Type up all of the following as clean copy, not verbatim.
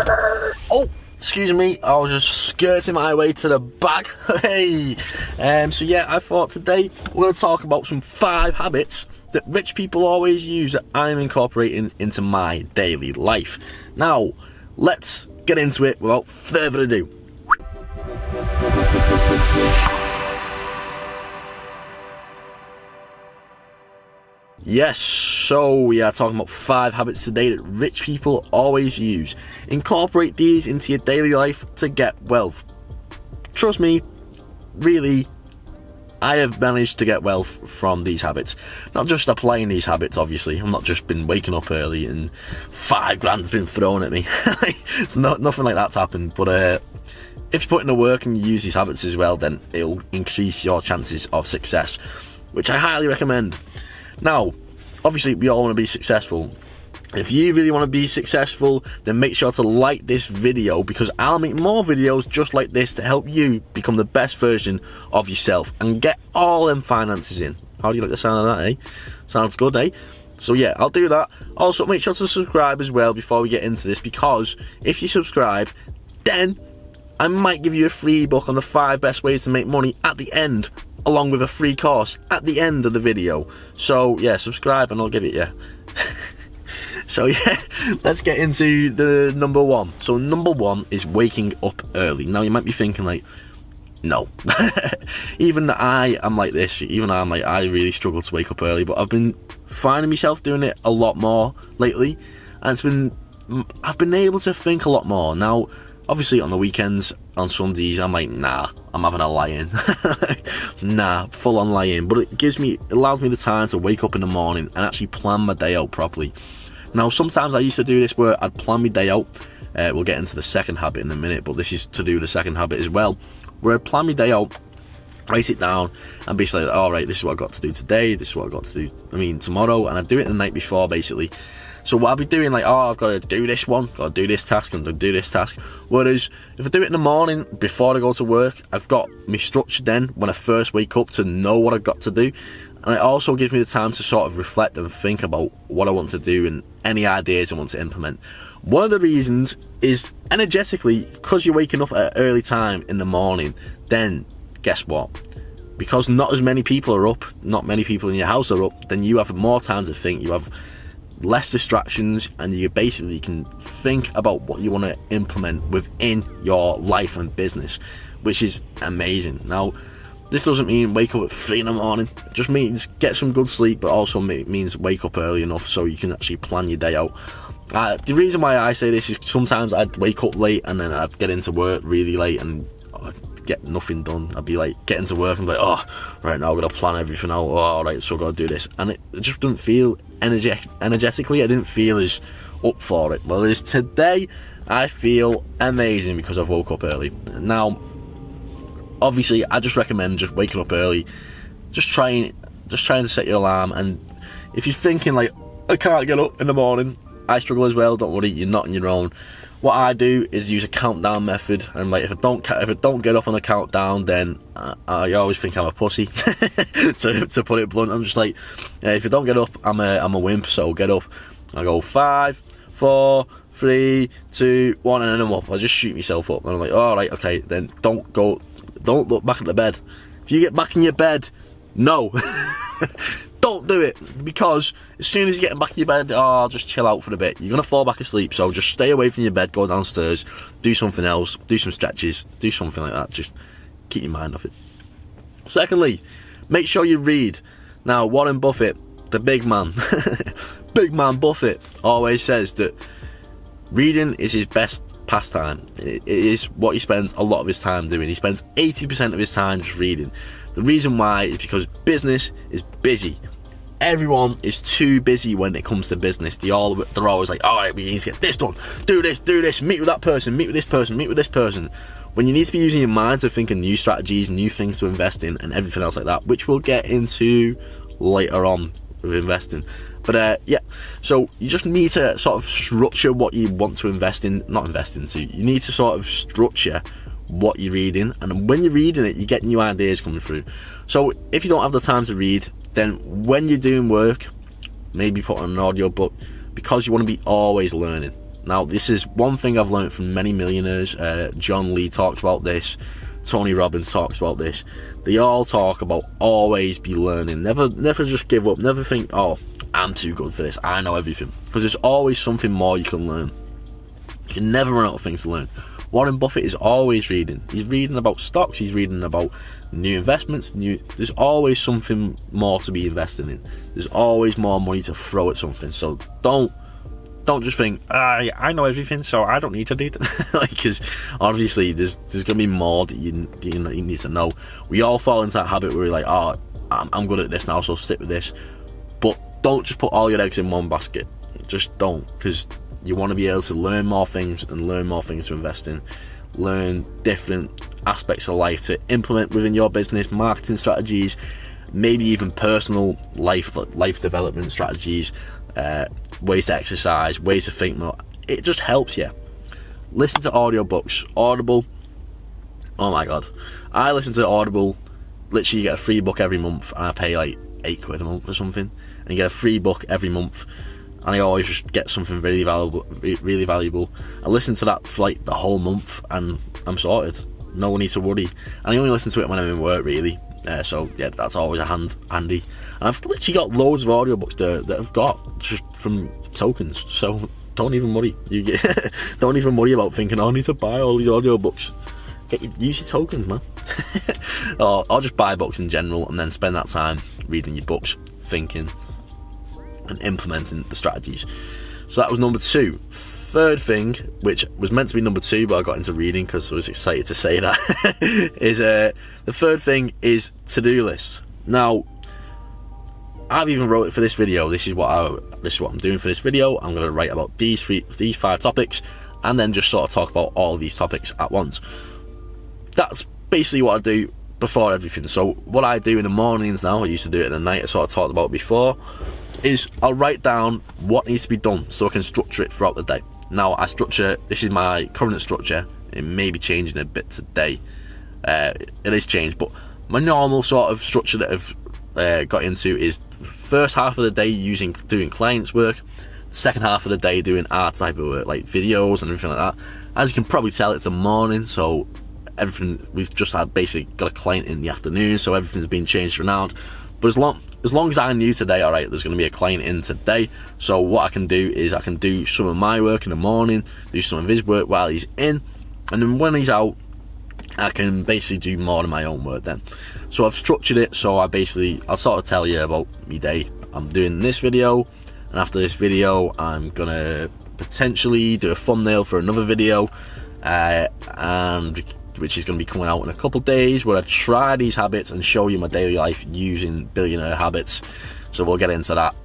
Oh, excuse me, I was just skirting my way to the back. Hey, so yeah, I thought today we're going to talk about some 5 habits that rich people always use that I'm incorporating into my daily life. Now, let's get into it without further ado. Yes, so we are talking about 5 habits today that rich people always use. Incorporate these into your daily life to get wealth. Trust me, really, I have managed to get wealth from these habits. Not just applying these habits, obviously. I've not just been waking up early and 5 grand's been thrown at me. It's nothing like that's happened. But if you put in the work and you use these habits as well, then it'll increase your chances of success, which I highly recommend. Now, obviously, we all want to be successful. If you really want to be successful, then make sure to like this video, because I'll make more videos just like this to help you become the best version of yourself and get all them finances in. How do you like the sound of that, eh? Sounds good, eh? So yeah, I'll do that. Also, make sure to subscribe as well before we get into this, because if you subscribe, then I might give you a free book on the 5 best ways to make money at the end, along with a free course at the end of the video. So yeah, subscribe and I'll give it you. So yeah, let's get into the number 1. So number 1 is waking up early. Now you might be thinking like, no. Even I am like this. Even I'm like, I really struggle to wake up early, but I've been finding myself doing it a lot more lately, and I've been able to think a lot more. Now, obviously on the weekends, on Sundays, I'm like, nah, I'm having a lie-in. Nah, full on lie-in. But it allows me the time to wake up in the morning and actually plan my day out properly. Now, sometimes I used to do this where I'd plan my day out. We'll get into the second habit in a minute, but this is to do the second habit as well, where I'd plan my day out, write it down, and be like, all right, this is what I've got to do today, this is what I've got to do, tomorrow, and I'd do it the night before, basically. So what I'll be doing, like, oh, I've got to do this one, got to do this task, and do this task. Whereas, if I do it in the morning, before I go to work, I've got me structured then, when I first wake up, to know what I've got to do. And it also gives me the time to sort of reflect and think about what I want to do and any ideas I want to implement. One of the reasons is, energetically, because you're waking up at an early time in the morning, then, guess what? Because not as many people are up, not many people in your house are up, then you have more time to think, you have less distractions, and you basically can think about what you want to implement within your life and business, which is amazing. Now, this doesn't mean wake up at 3 in the morning. It just means get some good sleep, but also means wake up early enough so you can actually plan your day out. The reason why I say this is sometimes I'd wake up late and then I'd get into work really late and I'd get nothing done. I'd be like, get into work and be like, oh, right now I've got to plan everything out. Oh, all right, so I've got to do this. And it just doesn't feel energetically, I didn't feel as up for it. Whereas today, I feel amazing because I've woke up early. Now, obviously, I just recommend just waking up early, just trying to set your alarm. And if you're thinking like, I can't get up in the morning, I struggle as well, don't worry, you're not on your own. What I do is use a countdown method, and like if I don't get up on the countdown, then I always think I'm a pussy. to put it blunt, I'm just like, if you don't get up, I'm a wimp. So get up. I go 5, 4, 3, 2, 1, and then I'm up. I just shoot myself up, and I'm like, all right, okay, then don't look back at the bed. If you get back in your bed, no. Don't do it, because as soon as you get back in your bed, oh, just chill out for a bit. You're going to fall back asleep, so just stay away from your bed, go downstairs, do something else, do some stretches, do something like that. Just keep your mind off it. Secondly, make sure you read. Now, Warren Buffett, the big man, big man Buffett, always says that reading is his best pastime. It is what he spends a lot of his time doing. He spends 80% of his time just reading. The reason why is because business is busy. Everyone is too busy when it comes to business. They're always like, all right, we need to get this done, do this, meet with that person, meet with this person, meet with this person. When you need to be using your mind to think of new strategies, new things to invest in, and everything else like that, which we'll get into later on with investing. But yeah, so you just need to sort of structure what you want to invest in, not invest into. You need to sort of structure what you're reading, and when you're reading it, you get new ideas coming through. So if you don't have the time to read, then when you're doing work, maybe put on an audio book, because you want to be always learning. Now, this is one thing I've learned from many millionaires. John Lee talks about this. Tony Robbins talks about this. They all talk about always be learning. Never just give up. Never think, oh, I'm too good for this. I know everything. Because there's always something more you can learn. You can never run out of things to learn. Warren Buffett is always reading. He's reading about stocks. He's reading about new investments. There's always something more to be invested in. There's always more money to throw at something. So don't just think, I know everything, so I don't need to do it. Because obviously there's going to be more that you need to know. We all fall into that habit where we're like, oh, I'm good at this now, so stick with this. But don't just put all your eggs in one basket. Just don't, because you want to be able to learn more things and learn more things to invest in. Learn different aspects of life to implement within your business, marketing strategies, maybe even personal life development strategies, ways to exercise, ways to think more. It just helps you. Listen to audiobooks. Audible, oh my god, I listen to Audible. Literally, you get a free book every month, and I pay like £8 a month or something, and you get a free book every month, and I always just get something really valuable. I listen to that for like the whole month, and I'm sorted. No need to worry. And I only listen to it when I'm in work, really. So yeah, that's always handy. And I've literally got loads of audiobooks that I've got just from tokens. So don't even worry. Don't even worry about thinking, oh, I need to buy all these audiobooks. Use your tokens, man. or just buy books in general, and then spend that time reading your books, thinking, and implementing the strategies. So that was number 2. Third thing, which was meant to be number 2, but I got into reading because I was excited to say that, is the third thing is to-do lists. Now, I've even wrote it for this video. This is what I'm doing for this video. I'm going to write about these 5 topics, and then just sort of talk about all these topics at once. That's basically what I do before everything. So what I do in the mornings now, I used to do it in the night, I sort of talked about before, is I'll write down what needs to be done so I can structure it throughout the day. Now, this is my current structure. It may be changing a bit today. It is changed, but my normal sort of structure that I've got into is the first half of the day doing clients work, the second half of the day doing art type of work, like videos and everything like that. As you can probably tell, it's the morning, so we've just basically got a client in the afternoon, so everything's been changed around. But as long as I knew today, alright, there's going to be a client in today, so what I can do is I can do some of my work in the morning, do some of his work while he's in, and then when he's out, I can basically do more of my own work then. So I've structured it, so I'll sort of tell you about my day. I'm doing this video, and after this video, I'm going to potentially do a thumbnail for another video, which is going to be coming out in a couple of days, where I try these habits and show you my daily life using billionaire habits. So we'll get into that.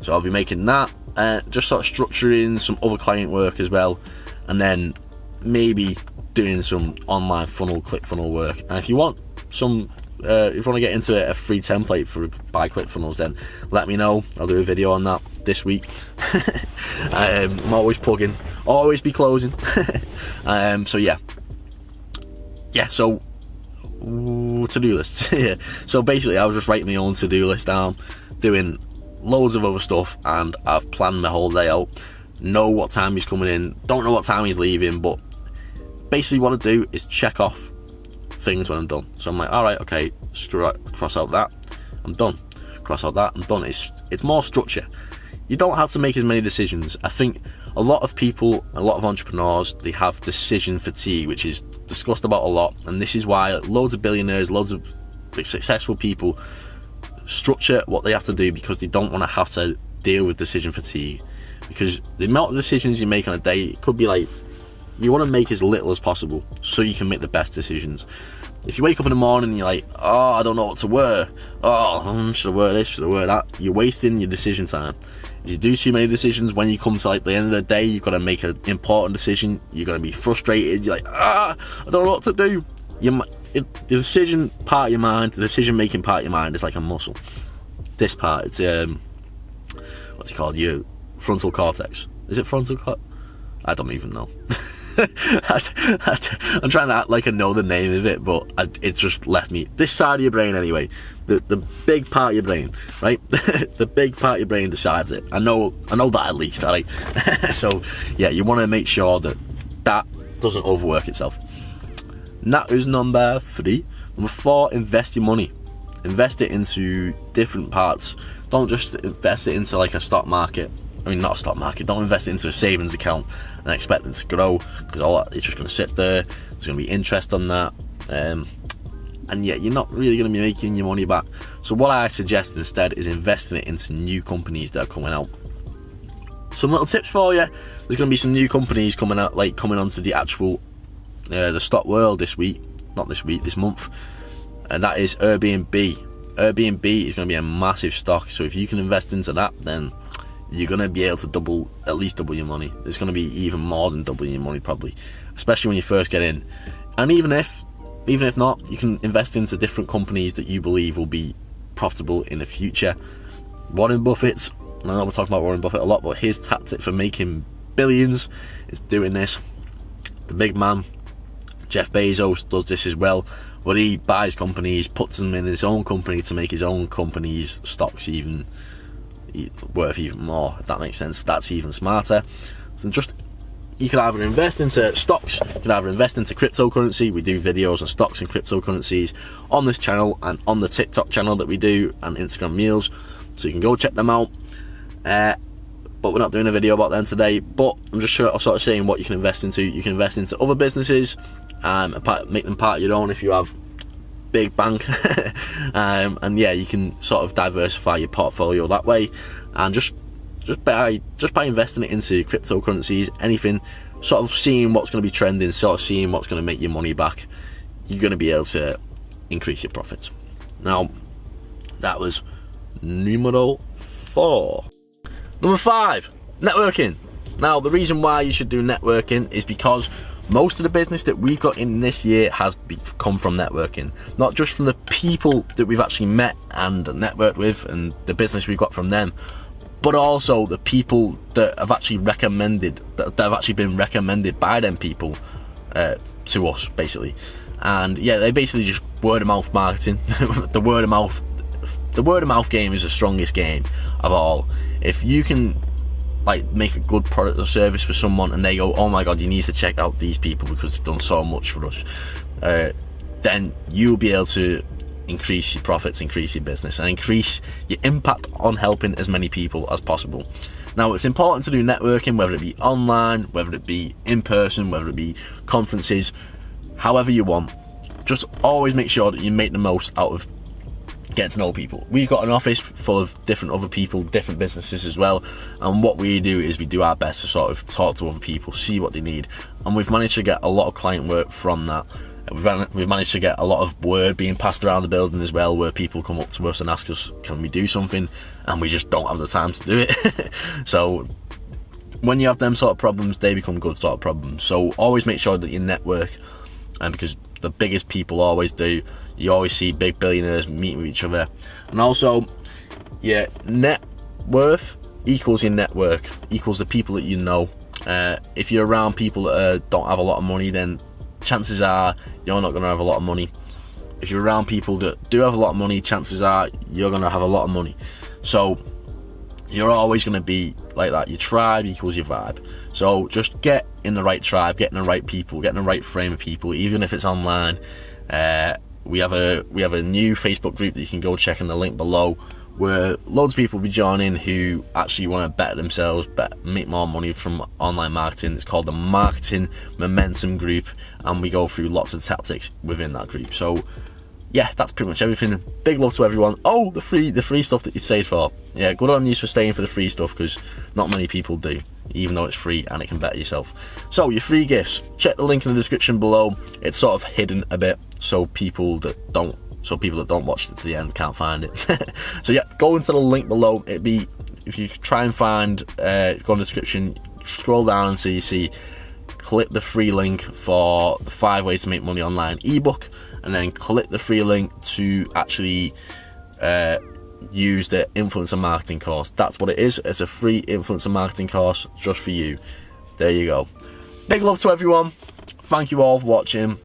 So I'll be making that, just sort of structuring some other client work as well, and maybe doing some online ClickFunnels work. And if you want if you want to get into a free template by ClickFunnels, then let me know. I'll do a video on that this week. I'm always plugging, always be closing. So so to-do lists. Yeah. So basically, I was just writing my own to-do list down, doing loads of other stuff, and I've planned my whole day out. Know what time he's coming in, don't know what time he's leaving, but basically what I do is check off things when I'm done. So I'm like, alright, okay, cross out that, I'm done. Cross out that, I'm done. It's more structure. You don't have to make as many decisions. I think a lot of people, a lot of entrepreneurs, they have decision fatigue, which is discussed about a lot, and this is why loads of billionaires, loads of successful people structure what they have to do, because they don't want to have to deal with decision fatigue. Because the amount of decisions you make on a day, it could be like, you want to make as little as possible so you can make the best decisions. If you wake up in the morning and you're like, oh, I don't know what to wear, should I wear this, should I wear that, you're wasting your decision time. If you do too many decisions, when you come to like the end of the day, you've got to make an important decision, you're going to be frustrated, you're like, I don't know what to do. The decision part of your mind, the decision making part of your mind is like a muscle. This part, it's what's it called, your frontal cortex. Is it frontal cortex? I don't even know. I'm trying to act like I know the name of it, but it's just left me. This side of your brain anyway, the big part of your brain, right? The big part of your brain decides it. I know that at least, all right? So yeah, you want to make sure that doesn't overwork itself. And that is number 3. Number 4, invest your money. Invest it into different parts. Don't just invest it into like a stock market. I mean, not a stock market. Don't invest it into a savings account and expect it to grow, because all that, it's just going to sit there. There's going to be interest on that, and yet you're not really going to be making your money back. So what I suggest instead is investing it into new companies that are coming out. Some little tips for you. There's going to be some new companies coming out, like coming onto the actual the stock world this month, and that is Airbnb. Airbnb is going to be a massive stock, so if you can invest into that, then you're going to be able to at least double your money. It's going to be even more than doubling your money probably, especially when you first get in. And even if not, you can invest into different companies that you believe will be profitable in the future. Warren Buffett, I know we're talking about Warren Buffett a lot, but his tactic for making billions is doing this. The big man, Jeff Bezos, does this as well, where he buys companies, puts them in his own company to make his own company's stocks even worth even more, if that makes sense. That's even smarter. So just, you can either invest into stocks, you can either invest into cryptocurrency. We do videos on stocks and cryptocurrencies on this channel and on the TikTok channel that we do, and Instagram Meals, so you can go check them out. But we're not doing a video about them today, but I'm just sort of saying what you can invest into. You can invest into other businesses, make them part of your own if you have big bank. And yeah, you can sort of diversify your portfolio that way, and just by investing it into cryptocurrencies, anything, sort of seeing what's going to be trending, sort of seeing what's going to make your money back, you're going to be able to increase your profits. Now, that was numero 4. Number 5, networking. Now, the reason why you should do networking is because most of the business that we've got in this year has come from networking. Not just from the people that we've actually met and networked with and the business we've got from them, but also the people that have actually been recommended by them people to us, basically. And yeah, they basically just word of mouth marketing. The word of mouth game is the strongest game of all. If you can like make a good product or service for someone and they go, oh my god, you need to check out these people because they've done so much for us, then you'll be able to increase your profits, increase your business, and increase your impact on helping as many people as possible. Now, it's important to do networking, whether it be online, whether it be in person, whether it be conferences, however you want. Just always make sure that you make the most out of getting to know people. We've got an office full of different other people, different businesses as well, and what we do is we do our best to sort of talk to other people, see what they need, and we've managed to get a lot of client work from that. We've managed to get a lot of word being passed around the building as well, where people come up to us and ask us, can we do something, and we just don't have the time to do it. So when you have them sort of problems, they become good sort of problems. So always make sure that you network, and because the biggest people always do, you always see big billionaires meeting with each other. And also, your net worth equals your network, equals the people that you know. If you're around people that don't have a lot of money, then chances are you're not going to have a lot of money. If you're around people that do have a lot of money, chances are you're going to have a lot of money. So you're always going to be like that. Your tribe equals your vibe. So just get in the right tribe, get in the right people, get in the right frame of people, even if it's online. We have a new Facebook group that you can go check in the link below, where loads of people will be joining who actually want to better themselves, make more money from online marketing. It's called the Marketing Momentum Group, and we go through lots of tactics within that group. So yeah, that's pretty much everything. Big love to everyone. Oh, the free stuff that you stayed for. Yeah, good on you for staying for the free stuff, because not many people do, even though it's free and it can better yourself. So your free gifts, check the link in the description below. It's sort of hidden a bit, so people that don't watch it to the end can't find it. So yeah, go into the link below. It'd be, if you try and find, go in the description, scroll down and see, click the free link for the 5 ways to make money online ebook, and then click the free link to actually use the influencer marketing course. That's what it is. It's a free influencer marketing course just for you. There you go. Big love to everyone. Thank you all for watching.